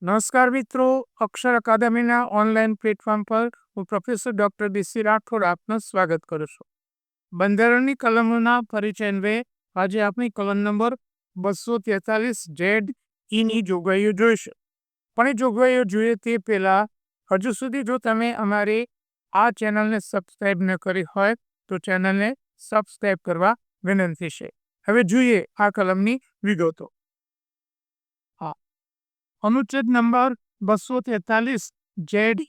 નમસ્કાર મિત્રો, અક્ષર અકાદમીના online platform પર હું પ્રોફેસર ડોક્ટર ડીસી રાઠોડ આપનું સ્વાગત કરું છું. બંધારણની કલમોના પરિચય અન્વયે આજે આપણી કલમ નંબર 243 જેડ ની જોગવાઈઓ જોઈશું. પણ એ જોગવાઈઓ જોઈએ તે પહેલા હજુ સુધી જો તમે અમારી આ ચેનલને સબસ્ક્રાઈબ ન કરી હોય તો ચેનલને સબસ્ક્રાઈબ કરવા વિનંતી છે. હવે જોઈએ આ કલમની વિગતો. અનુચ્છેદ નંબર 243 જેડ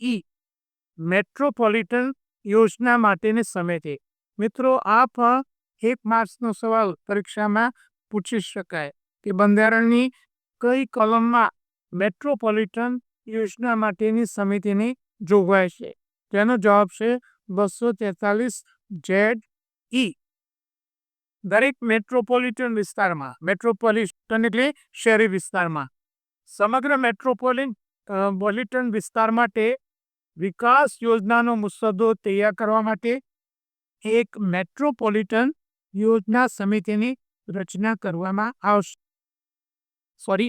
મેટ્રોપોલિટન યોજના માટેની સમિતિ. મિત્રો, આપ 1 માર્ચનો સવાલ પરીક્ષામાં પૂછી શકાય કે બંધારણની કઈ કલમમાં મેટ્રોપોલિટન યોજના માટેની સમિતિની જોગવાઈ છે? તેનો જવાબ છે 243 જેડ. દરેક મેટ્રોપોલિટન વિસ્તારમાં, મેટ્રોપોલિટન એટલે શહેરી વિસ્તારમાં, સમગ્ર મેટ્રોપોલિટન વિસ્તાર માટે વિકાસ યોજનાનો મુસદ્દો તૈયાર કરવા માટે એક મેટ્રોપોલિટન યોજના સમિતિની રચના કરવામાં આવશે.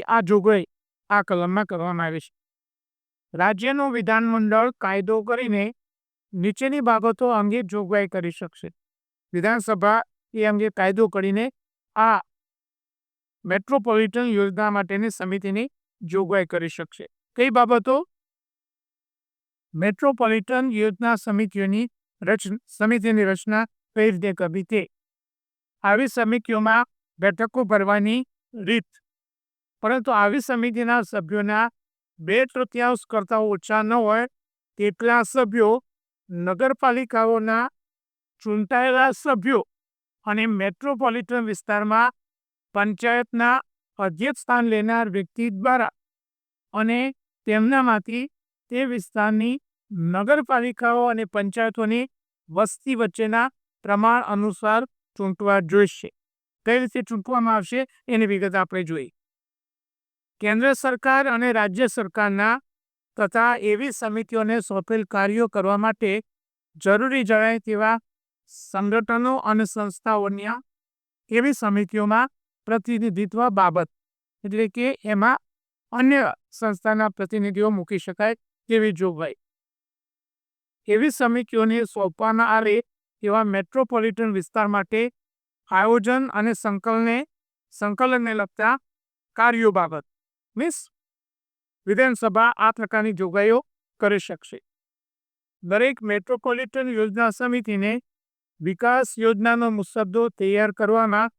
આ જોગવાઈ આ કલમમાં કરવામાં આવી છે. રાજ્યનું વિધાનમંડળ કાયદો કરીને નીચેની બાબતો અંગે જોગવાઈ કરી શકશે. વિધાનસભા એ અંગે કાયદો કરીને આ મેટ્રોપોલિટન યોજના માટેની સમિતિની જોગવાઈ કરી શકશે. કઈ બાબતો? મેટ્રોપોલિટન યોજના સમિતિની રચના કઈ રીતે કરવી તે. આવી સમિતિઓમાં બેઠકો ભરવાની રીત. પરંતુ આવી સમિતિના સભ્યોના 2/3 કરતાં ઓછા ન હોય તેટલા સભ્યો નગરપાલિકાઓના ચૂંટાયેલા સભ્યો અને મેટ્રોપોલિટન વિસ્તારમાં પંચાયતના અધ્યક્ષ સ્થાન લેનાર વ્યક્તિ દ્વારા અને તેમનામાંથી તે વિસ્તારની નગરપાલિકાઓ અને પંચાયતોની વસ્તી વચ્ચેના પ્રમાણ અનુસાર ચૂંટવા જોઈશે. કઈ રીતે ચૂંટવામાં આવશે એની વિગત આપણે જોઈ. કેન્દ્ર સરકાર અને રાજ્ય સરકારના તથા એવી સમિતિઓને સોંપેલ કાર્યો કરવા માટે જરૂરી જણાય તેવા સંગઠનો અને સંસ્થાઓની એવી સમિતિઓમાં પ્રતિનિધિત્વ બાબત, એટલે કે એમાં અન્ય સંસ્થાના પ્રતિનિધિઓ મૂકી શકાય તેવી જોગવાઈ. એવી સમિતિઓને સોંપવામાં આવે તેવા મેટ્રોપોલિટન વિસ્તાર માટે આયોજન અને સંકલનને લગતા કાર્યો બાબત. વિધાનસભા આ પ્રકારની જોગવાઈઓ કરી શકશે. દરેક મેટ્રોપોલિટન યોજના સમિતિને વિકાસ યોજનાનો મુસદ્દો તૈયાર કરવામાં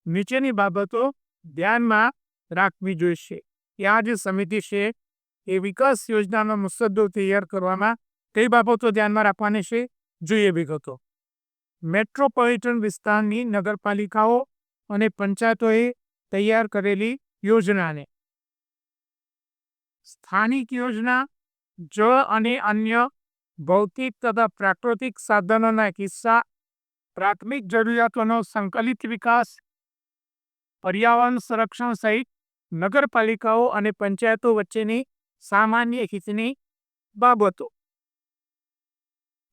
નીચેની બાબતો ધ્યાનમાં રાખવી જોઈશે. આ જે સમિતિ છે એ વિકાસ યોજનાનો મુસદ્દો તૈયાર કરવામાં કઈ બાબતો ધ્યાનમાં રાખવાની છે? જોઈએ વિગતો. મેટ્રોપોલિટન વિસ્તારની નગરપાલિકાઓ અને પંચાયતોએ તૈયાર કરેલી યોજનાને સ્થાનિક યોજના, જળ અને અન્ય ભૌતિક તથા પ્રાકૃતિક સાધનોના કિસ્સા, પ્રાથમિક જરૂરિયાતોનો સંકલિત વિકાસ, પર્યાવરણ સંરક્ષણ સહિત નગરપાલિકાઓ અને પંચાયતો વચ્ચેની સામાન્ય હિતની બાબતો.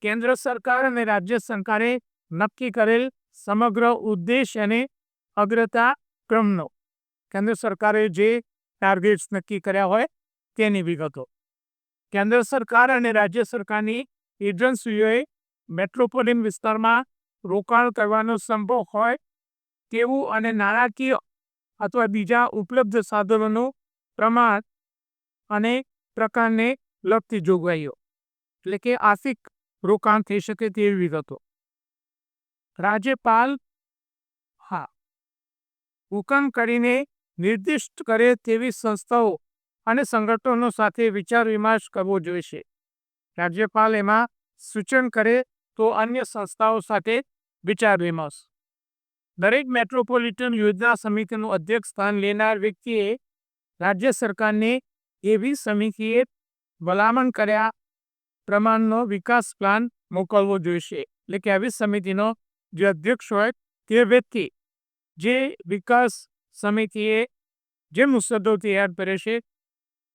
કેન્દ્ર સરકાર અને રાજ્ય સરકારે નક્કી કરેલ સમગ્ર ઉદ્દેશ અને અગ્રતા ક્રમનો. કેન્દ્ર સરકારે જે ટાર્ગેટ્સ નક્કી કર્યા હોય તેની વિગતો. કેન્દ્ર સરકાર અને રાજ્ય સરકારની એજન્સીઓએ મેટ્રોપોલિટન વિસ્તારમાં રોકાણ કરવાનો સંભવ હોય તેવું અને નાણાકીય અથવા બીજા ઉપલબ્ધ સાધનોનું પ્રમાણ અને પ્રકારને લગતી જોગવાઈઓ, એટલે કે આર્થિક રોકાણ થઈ શકે તેવી વિગતો. રાજ્યપાલ હુકમ કરીને નિર્દિષ્ટ કરે તેવી સંસ્થાઓ અને સંગઠનો સાથે વિચાર વિમર્શ કરવો જોઈશે. રાજ્યપાલ એમાં સૂચન કરે તો અન્ય સંસ્થાઓ સાથે વિચાર વિમર્શ. દરેક મેટ્રોપોલિટન યોજના સમિતિનું અધ્યક્ષ સ્થાન લેનાર વ્યક્તિએ રાજ્ય સરકારને એવી સમિતિએ ભલામણ કર્યા પ્રમાણનો વિકાસ પ્લાન મોકલવો જોઈશે. એટલે કે આવી સમિતિનો જે અધ્યક્ષ હોય તે વ્યક્તિ જે વિકાસ સમિતિએ જે મુસદ્દો તૈયાર કરે છે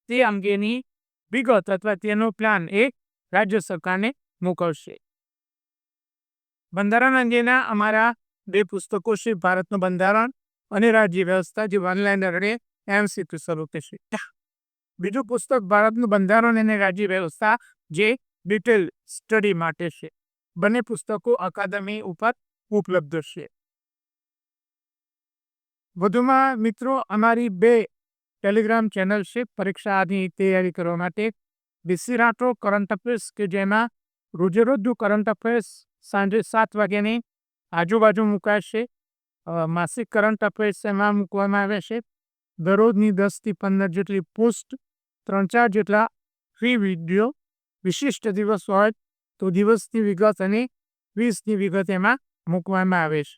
તે અંગેની વિગત અથવા તેનો પ્લાન એ રાજ્ય સરકારને મોકલશે. બંધારણ અંગેના અમારા 2 પુસ્તકો છે, ભારતનું બંધારણ અને રાજ્ય વ્યવસ્થા, જે ઓનલાઈન MCQ સ્વરૂપે છે. બીજું પુસ્તક ભારતનું બંધારણ અને રાજ્ય વ્યવસ્થા, જે ડિટેલ સ્ટડી માટે છે. બંને પુસ્તકો અકાદમી ઉપર ઉપલબ્ધ છે. વધુમાં મિત્રો, અમારી 2 ટેલિગ્રામ ચેનલ છે પરીક્ષાની તૈયારી કરવા માટે. ડીસી રાઠોડ કરંટ અફેર્સ, કે જેમાં રોજેરોજનું કરંટ અફેર્સ સાંજે 7 વાગ્યાની આજુબાજુ મુકાશે. માસિક કરંટ અફેર્સ એમાં મૂકવામાં આવે છે. દરરોજની 10 થી 15 જેટલી પોસ્ટ, 3-4 જેટલા ફ્રી વિડીયો, વિશિષ્ટ દિવસ હોય તો દિવસની વિગત અને ક્વિઝની વિગત એમાં મૂકવામાં આવે છે.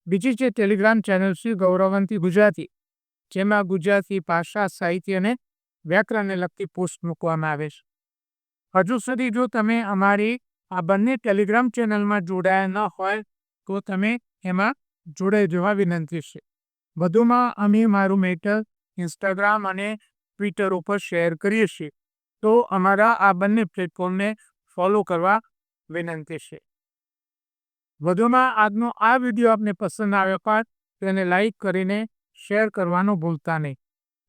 બીજી જે ટેલિગ્રામ ચેનલ છે ગૌરવંતી ગુજરાતી, જેમાં ગુજરાતી ભાષા, સાહિત્ય અને વ્યાકરણને લગતી પોસ્ટ મૂકવામાં આવે છે. હજુ સુધી જો તમે અમારી આ બંને ટેલિગ્રામ ચેનલમાં જોડાયા ન હોય તો તમે એમાં જોડાઈ જવા વિનંતી છે. વધુમાં અમે મારું મેટર ઇન્સ્ટાગ્રામ અને ટ્વિટર ઉપર શેર કરીએ છીએ, તો અમારા આ બંને પ્લેટફોર્મને ફોલો કરવા વિનંતી છે. વધુમાં આજનો આ વિડીયો આપને પસંદ આવ્યો હોય તો એને લાઈક કરીને શેર કરવાનું ભૂલતા નહીં.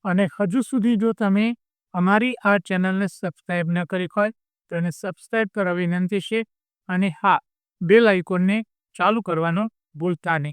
અને હજુ સુધી જો તમે અમારી આ ચેનલને સબસ્ક્રાઈબ ન કરી હોય તો એને સબસ્ક્રાઈબ કરવા વિનંતી છે. અને હા, બેલ આઇકોનને ચાલુ કરવાનું ભૂલતા નહીં.